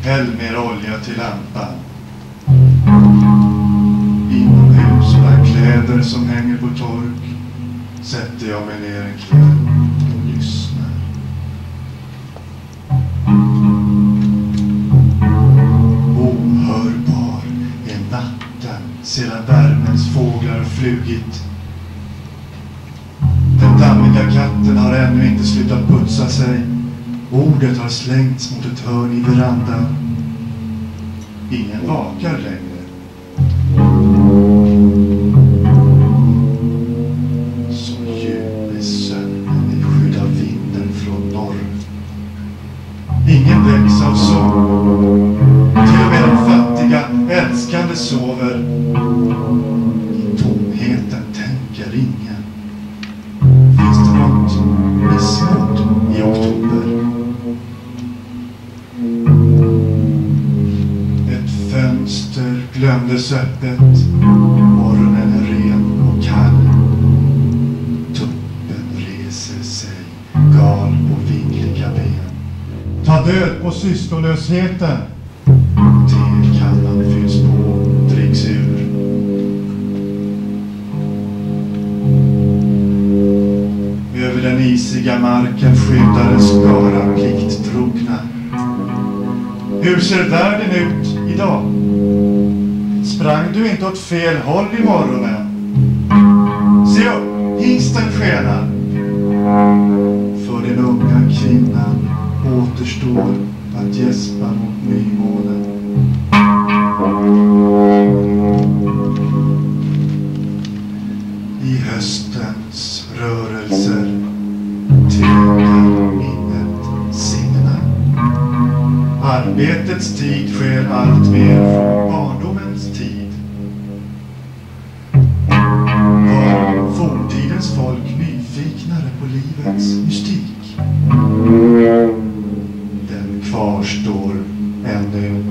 Häll mer olja till lampan. Inomhus bland kläder som hänger på tork sätter jag mig ner en kväll och lyssnar. Ohörbar är natten sedan värmens fåglar flugit. Den dammiga katten har ännu inte slutat putsa sig. Ordet har slängts mot ett hörn i verandan. Ingen vakar längre. Så djup är sömnen i skydd av vinden från norr. Ingen väcks av sång. Till och med de fattiga, älskande sover. I tomheten tänker ingen. Finns det något missmod i oktober? Ett fönster glömdes öppet. Morgonen är ren och kall. Tuppen reser sig, gal på vingliga ben. Ta död på sysslolösheten. Tekannan fylls på, dricks ur. Över den isiga marken skyddar en skara plikttrogna. Hur ser världen ut idag? Sprang du inte åt fel håll i morgonen? Se upp, hingsten skenar. För den unga kvinnan återstår att gäspa mot nymånen. I höstens rörelser trycker minnet sinnena. Arbetets tid sker allt mer från barndomens tid. Var forntidens folk nyfiknare på livets mystik? Den kvarstår ännu